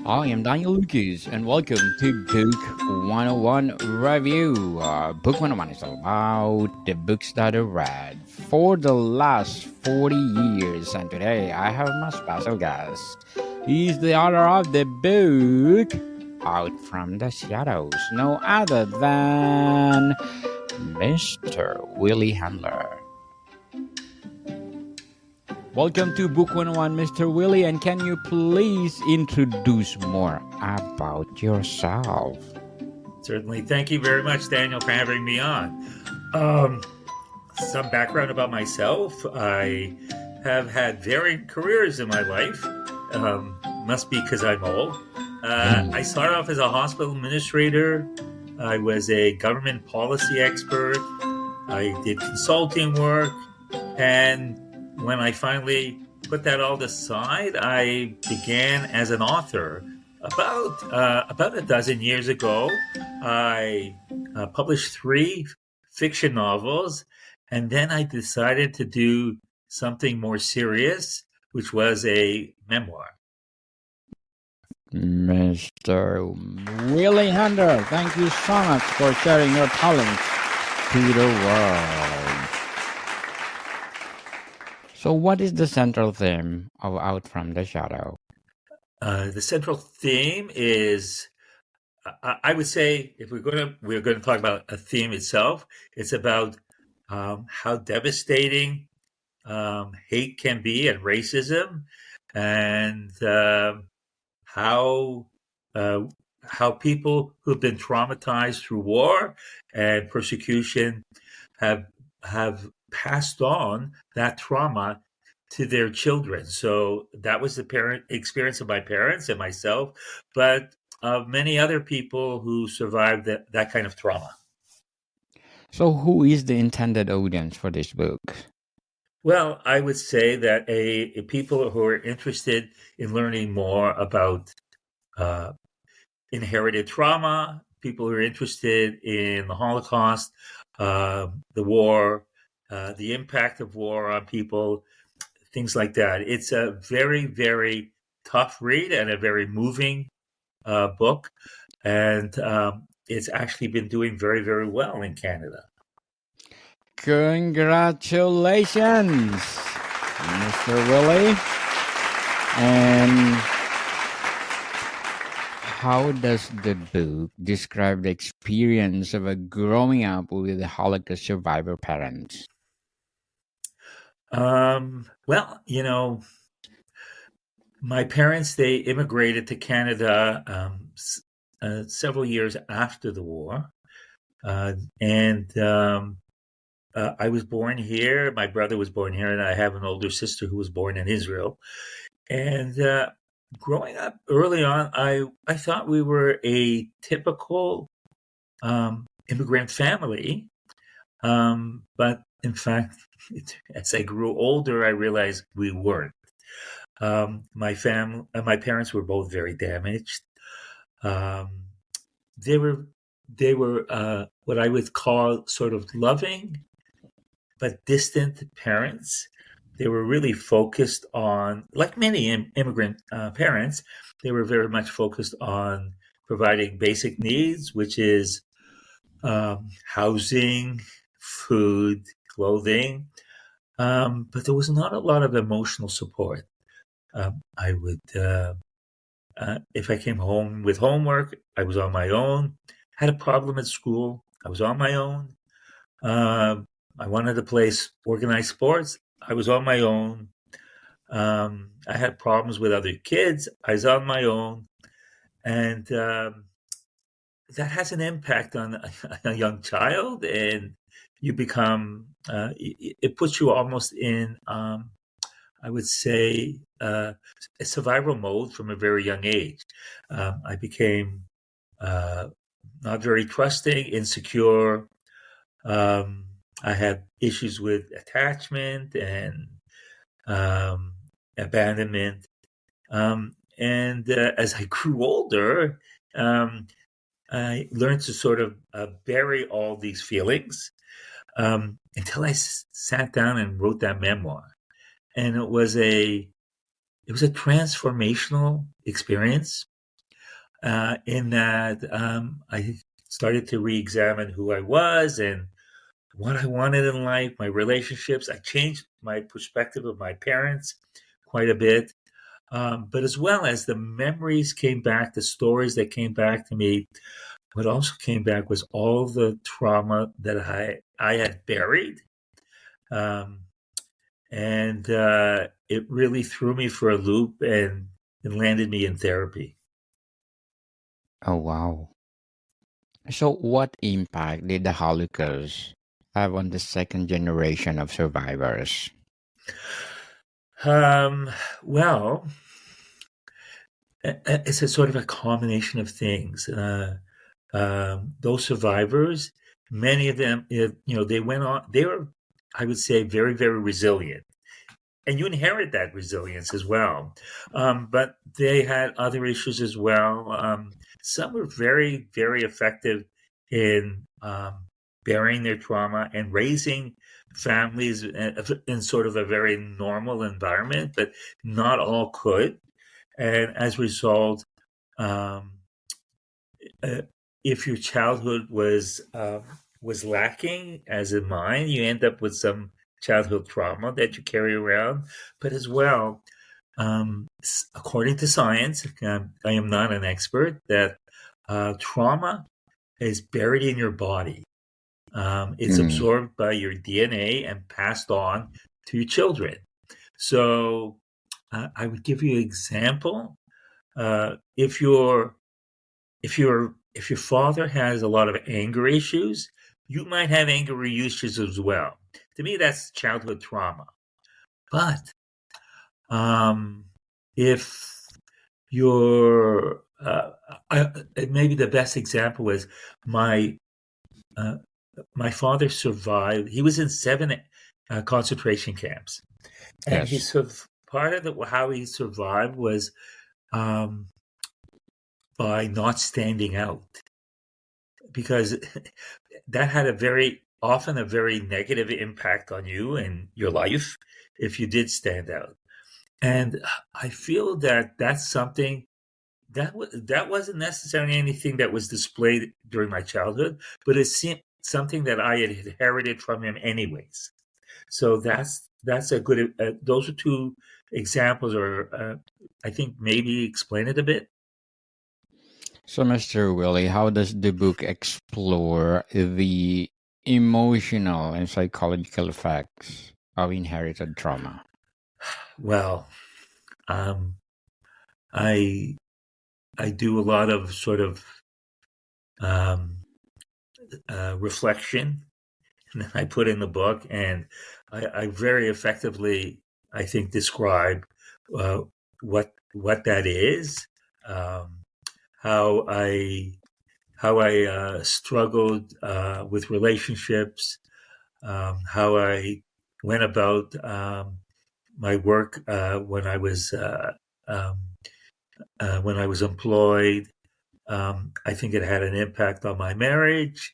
I am Daniel Lucas, and welcome to Book 101 Review. Book 101 is all about the books that I read for the last 40 years, and today I have my special guest. He's the author of the book Out from the Shadows, no other than Mr. Willie Handler. Welcome to Book 101, Mr. Willie, and can you please introduce more about yourself? Certainly. Thank you very much, Daniel, for having me on. Um, some background about myself. I have had varied careers in my life. Must be because I'm old. I started off as a hospital administrator. I was a government policy expert. I did consulting work. And when I finally put that all aside, I began as an author. About a dozen years ago, I published 3 fiction novels, and then I decided to do something more serious, which was a memoir. Mr. Willie Handler, thank you so much for sharing your talents to the world. So, what is the central theme of Out from the Shadow? The central theme is, I would say, if we're going to talk about a theme itself, it's about how devastating hate can be and racism, and how how people who've been traumatized through war and persecution have passed on that trauma to their children. So that was the parent experience of my parents and myself, but of many other people who survived that kind of trauma. So, who is the intended audience for this book? Well, I would say that a people who are interested in learning more about uh, inherited trauma, people who are interested in the Holocaust, the war, the impact of war on people, things like that. It's a very, very tough read and a very moving book. And it's actually been doing very, very well in Canada. Congratulations, Mr. Willie. And how does the book describe the experience of a growing up with the Holocaust survivor parents? Well, my parents, they immigrated to Canada several years after the war. And I was born here. My brother was born here, and I have an older sister who was born in Israel. And growing up early on, I thought we were a typical immigrant family. But in fact, as I grew older, I realized we weren't. My parents were both very damaged. Um, they were what I would call sort of loving but distant parents. They were really focused on, like many immigrant parents, they were very much focused on providing basic needs, which is housing, food, clothing. But there was not a lot of emotional support. I would, if I came home with homework, I was on my own. Had a problem at school, I was on my own. I wanted to play organized sports, I was on my own. I had problems with other kids, I was on my own. And that has an impact on a young child, and you become, it puts you almost in, I would say, a survival mode from a very young age. I became not very trusting, insecure. I had issues with attachment and abandonment. And as I grew older, I learned to sort of bury all these feelings until I sat down and wrote that memoir. And it was a transformational experience. in that I started to re-examine who I was and what I wanted in life, my relationships. I changed my perspective of my parents quite a bit. But as well as the memories came back, the stories that came back to me, what also came back was all the trauma that I had buried. Um, and it really threw me for a loop and landed me in therapy. Oh, wow. So, what impact did the Holocaust have on the second generation of survivors? Um, well, it's a sort of a combination of things. Those survivors, many of them, they went on. They were, I would say, very, very resilient, and you inherit that resilience as well. But they had other issues as well. Some were very, very effective in burying their trauma and raising families in sort of a very normal environment, but not all could. And as a result, um, uh, if your childhood was lacking, as in mine, you end up with some childhood trauma that you carry around. But as well, according to science, I am not an expert, that trauma is buried in your body. It's Mm. absorbed by your DNA and passed on to your children. So I would give you an example. If your father has a lot of anger issues, you might have anger issues as well. To me, that's childhood trauma. But um, if your maybe the best example is my uh, my father survived. He was in seven concentration camps, and Yes. part of how he survived was um, by not standing out, because that had often a very negative impact on you and your life if you did stand out. And I feel that that's something that wasn't necessarily anything that was displayed during my childhood, but it's something that I had inherited from him anyways. So that's a good. Those are two examples, or I think maybe explain it a bit. So, Mr. Willie, how does the book explore the emotional and psychological effects of inherited trauma? Well, um, I I do a lot of sort of um, reflection that I put in the book, and I very effectively, I think, describe uh, what that is, um, how I struggled with relationships, how I went about my work um, when I was employed. I think it had an impact on my marriage.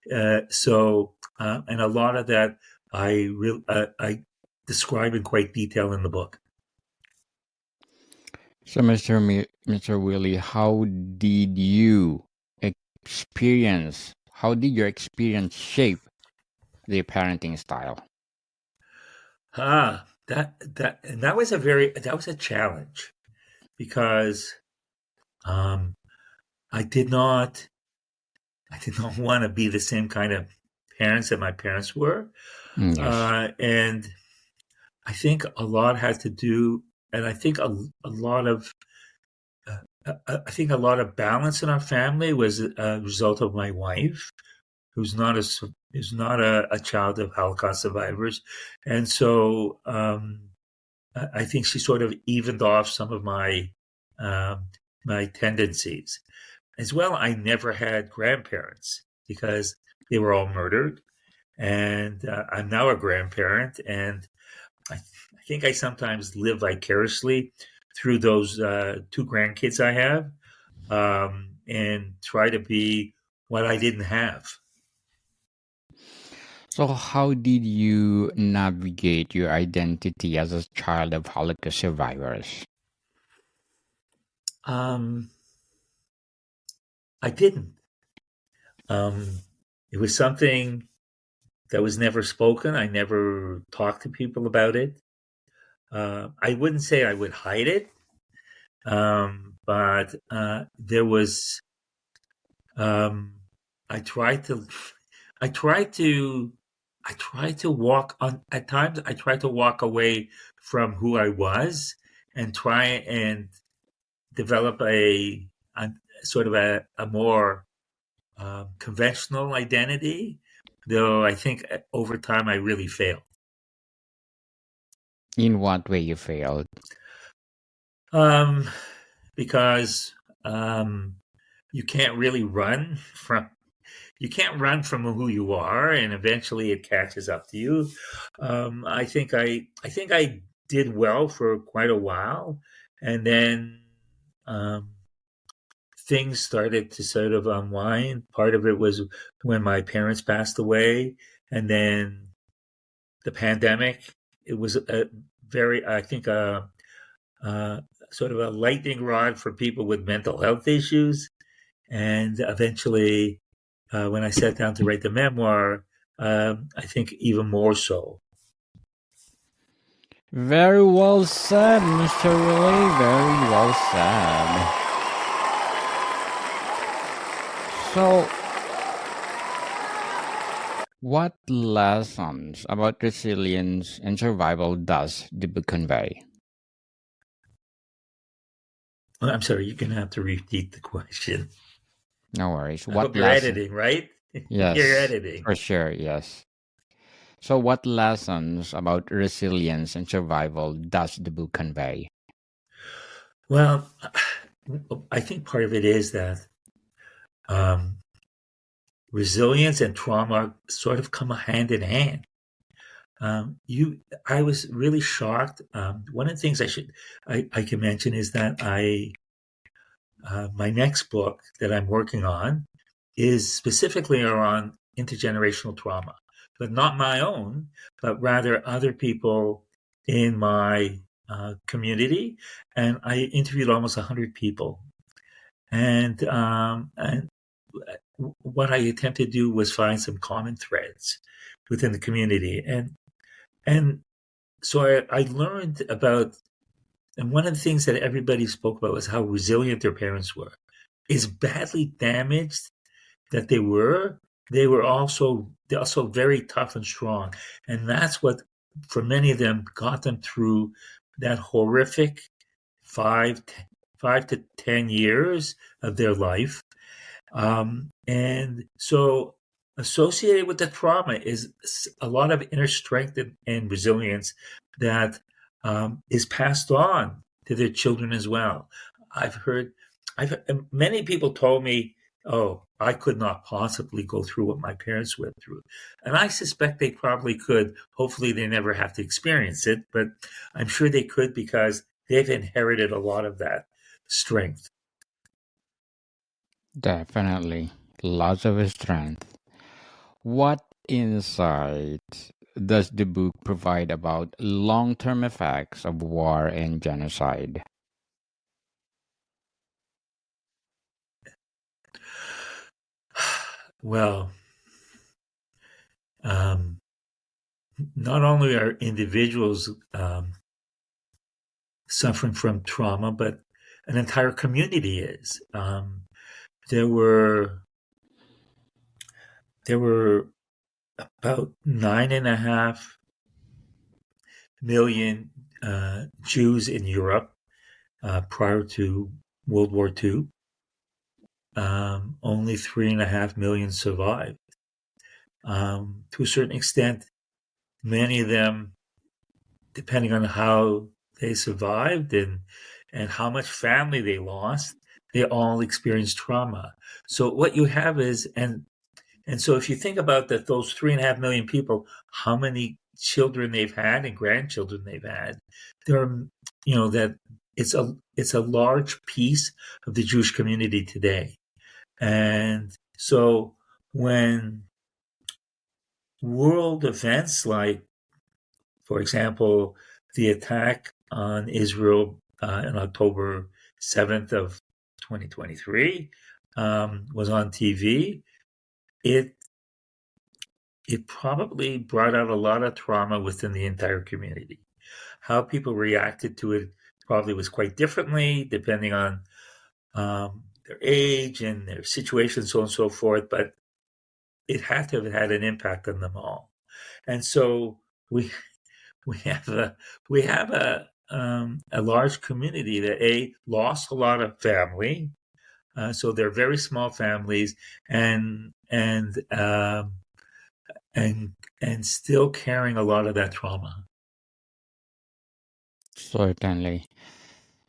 And a lot of that I describe in quite detail in the book. So, Mr. Willie, how did your experience shape the parenting style? That was a challenge because um, I did not I did not want to be the same kind of parents that my parents were, Mm, yes. and I think a lot had to do, and a lot of I think a lot of balance in our family was a result of my wife, who's not a child of Holocaust survivors, and so I think she sort of evened off some of um, my tendencies. As well, I never had grandparents because they were all murdered, and I'm now a grandparent, and I think I sometimes live vicariously through those two grandkids I have, and try to be what I didn't have. So, how did you navigate your identity as a child of Holocaust survivors? Um, I didn't. Um, it was something that was never spoken. I never talked to people about it. I wouldn't say I would hide it, but there was. Um, I tried to. I tried to. I tried to walk on. At times, I tried to walk away from who I was and try and develop a sort of a more conventional identity. Though I think over time I really failed. In what way you failed? Um, because um, you can't really run from who you are, and eventually it catches up to you. I think I did well for quite a while, and then um, things started to sort of unwind. Part of it was when my parents passed away, and then the pandemic. It was a very, I think, uh, sort of a lightning rod for people with mental health issues. And eventually, when I sat down to write the memoir, I think even more so. Very well said, Mr. Willie. Very well said. So, what lessons about resilience and survival does the book convey? I'm sorry, you're going to have to repeat the question. No worries. I What hope you're lesson? editing, right? You're Yes, editing. for sure. Yes. So, what lessons about resilience and survival does the book convey? Well, I think part of it is that um, resilience and trauma sort of come hand in hand. I was really shocked. One of the things I can mention is that my next book that I'm working on is specifically around intergenerational trauma, but not my own, but rather other people in my community. And I interviewed almost 100 people. And what I attempted to do was find some common threads within the community. And so I learned about, and one of the things that everybody spoke about was how resilient their parents were. As badly damaged that they were also very tough and strong, and that's what, for many of them, got them through that horrific five five to 10 years of their life. And so associated with the trauma is a lot of inner strength and resilience that is passed on to their children as well. I've heard, many people told me, "Oh, I could not possibly go through what my parents went through," and I suspect they probably could. Hopefully, they never have to experience it, but I'm sure they could because they've inherited a lot of that strength. Definitely. Lots of strength. What insight does the book provide about long term effects of war and genocide? Well, um, not only are individuals suffering from trauma, but an entire community is. There were there were about 9.5 million Jews in Europe prior to World War II. Only 3.5 million survived. To a certain extent, many of them, depending on how they survived and how much family they lost, they all experienced trauma. So what you have is, and so if you think about that, those 3.5 million people, how many children they've had and grandchildren they've had, there are, that it's a large piece of the Jewish community today. And so when world events like, for example, the attack on Israel on October 7th of 2023, was on TV, it it probably brought out a lot of trauma within the entire community. How people reacted to it probably was quite differently depending on their age and their situation, so on and so forth. But it had to have had an impact on them all. And so we have a large community that lost a lot of family. So they're very small families, and and still carrying a lot of that trauma. Certainly.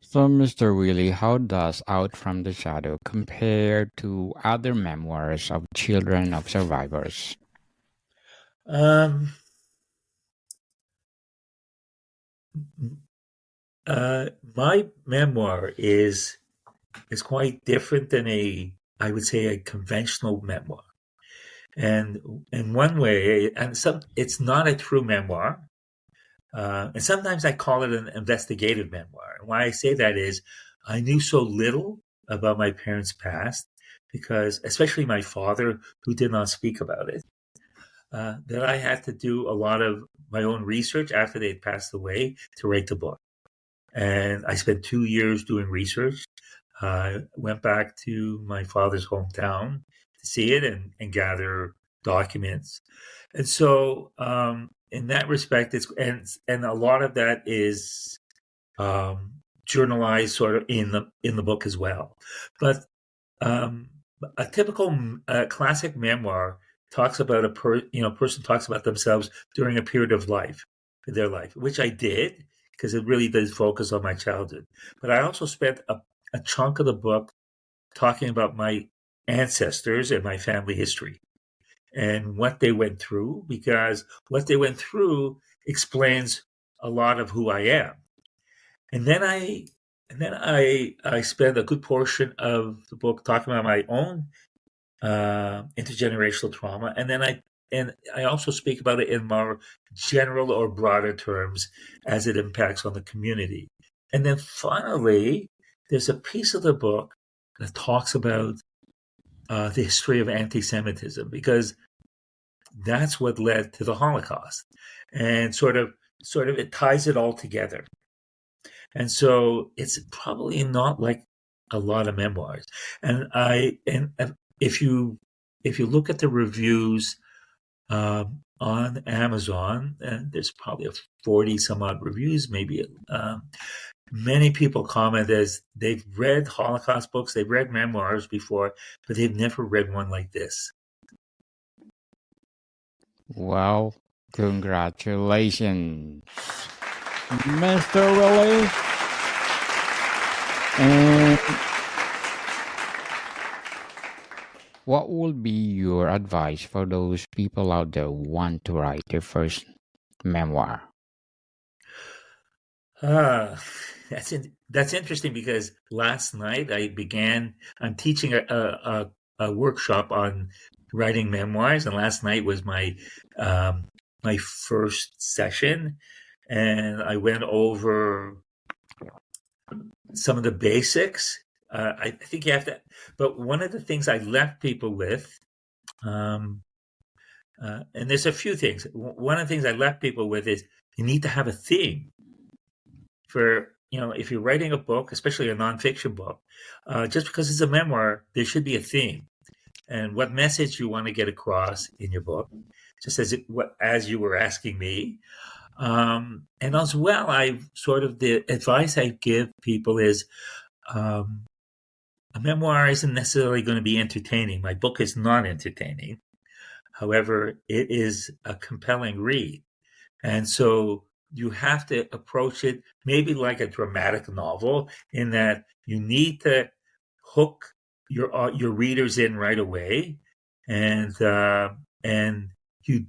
So, Mr. Willie, how does Out from the Shadow compare to other memoirs of children of survivors? Um, my memoir is quite different than I would say, a conventional memoir. And in one way, it's not a true memoir. And sometimes I call it an investigative memoir. And why I say that is I knew so little about my parents' past, because especially my father, who did not speak about it, that I had to do a lot of my own research after they'd passed away to write the book. And I spent 2 years doing research. I went back to my father's hometown to see it and gather documents. And so, in that respect, and a lot of that is journalized sort of in the book as well. But um, a typical classic memoir talks about person talks about themselves during a period of their life, which I did because it really does focus on my childhood. But I also spent a chunk of the book talking about my ancestors and my family history and what they went through, because what they went through explains a lot of who I am. And then I spend a good portion of the book talking about my own intergenerational trauma, and I also speak about it in more general or broader terms as it impacts on the community. And then finally, there's a piece of the book that talks about the history of anti-Semitism, because that's what led to the Holocaust, and sort of it ties it all together. And so it's probably not like a lot of memoirs. And if you look at the reviews on Amazon, and there's probably 40 some odd reviews, maybe. Many people comment as they've read Holocaust books, they've read memoirs before, but they've never read one like this. Well, congratulations, Mr. Willie. And what would be your advice for those people out there who want to write their first memoir? Ah, that's interesting, because last night I'm teaching a workshop on writing memoirs, and last night was my first session, and I went over some of the basics. I think you have to, but one of the things I left people with, um, and there's a few things. One of the things I left people with is you need to have a theme for, if you're writing a book, especially a nonfiction book. Just because it's a memoir, there should be a theme and what message you want to get across in your book. Just as you were asking me. And as well, the advice I give people is, a memoir isn't necessarily going to be entertaining. My book is not entertaining. However, it is a compelling read. And so you have to approach it maybe like a dramatic novel, in that you need to hook your readers in right away, and and you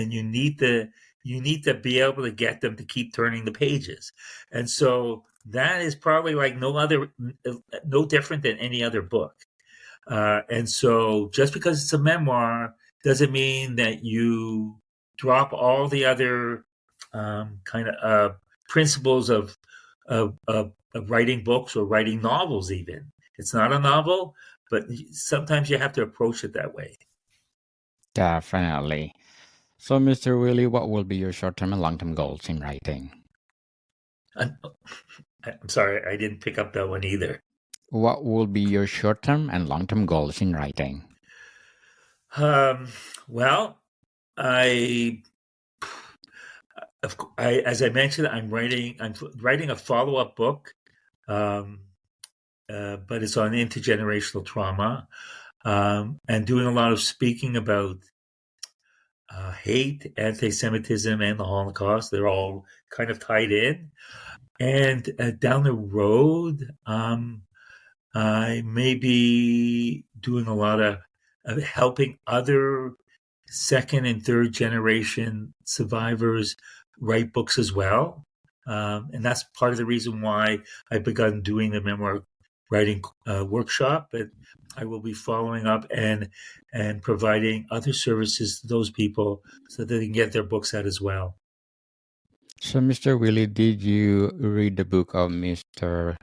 you need to be able to get them to keep turning the pages. And so that is probably like no different than any other book. And so just because it's a memoir doesn't mean that you drop all the other kind of principles of writing books or writing novels even. It's not a novel, but sometimes you have to approach it that way. Definitely. So, Mr. Willie, what will be your short-term and long-term goals in writing? I'm sorry, I didn't pick up that one either. What will be your short-term and long-term goals in writing? Well, I, as I mentioned, I'm writing a follow-up book, um, but it's on intergenerational trauma, and doing a lot of speaking about hate, anti-Semitism, and the Holocaust. They're all kind of tied in. And down the road, I may be doing a lot of helping other second and third generation survivors write books as well. And that's part of the reason why I've begun doing the memoir writing workshop. But I will be following up and providing other services to those people so that they can get their books out as well. So, Mr. Willie, did you read the book of Mr.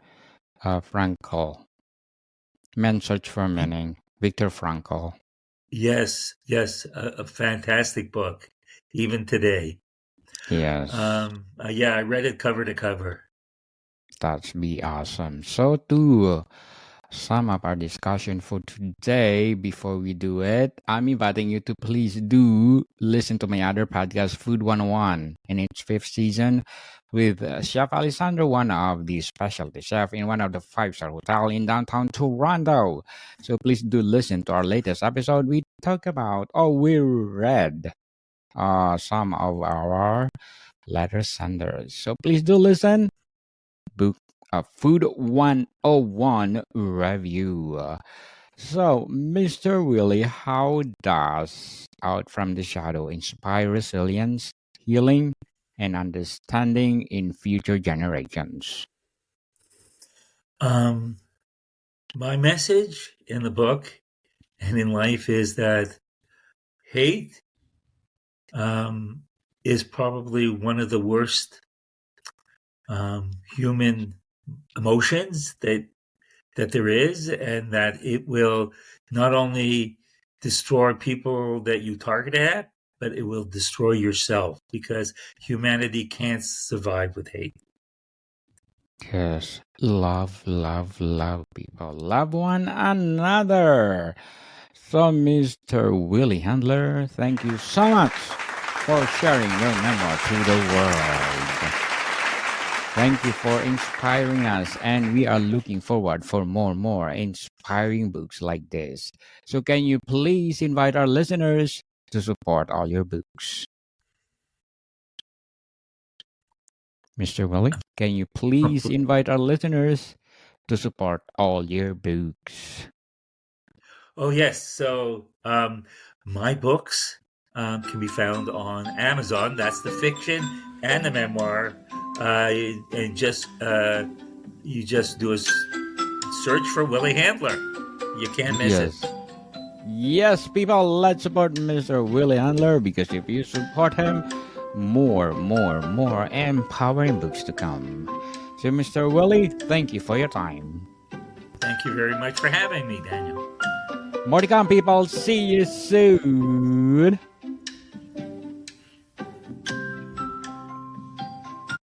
Frankl, Man's Search for Meaning, Viktor Frankl? Yes, a fantastic book, even today. Yes, Yeah, I read it cover to cover. that's be awesome. So, to sum up our discussion for today, before we do it, I'm inviting you to please do listen to my other podcast, Food 101, in its fifth season with Chef Alessandro, one of the specialty chef in one of the five-star hotel in downtown Toronto. So please do listen to our latest episode. We talk about, we read some of our letter senders. So please do listen. Book Food 101 review. So, Mr. Willie, how does Out from the Shadow inspire resilience, healing, and understanding in future generations? My message in the book and in life is that hate is probably one of the worst human emotions that there is, and that it will not only destroy people that you target at, but it will destroy yourself, because humanity can't survive with hate. Yes, love people. Love one another. So, Mr. Willie Handler, thank you so much for sharing your memoir to the world. Thank you for inspiring us, and we are looking forward for more inspiring books like this. So can you please invite our listeners to support all your books? Mr. Willie, can you please invite our listeners to support all your books? Oh, yes. So my books can be found on Amazon. That's the fiction and the memoir. And you just do a search for Willie Handler. You can't miss it. Yes, people, let's support Mr. Willie Handler, because if you support him, more empowering books to come. So, Mr. Willie, thank you for your time. Thank you very much for having me, Daniel. More to come, people. See you soon.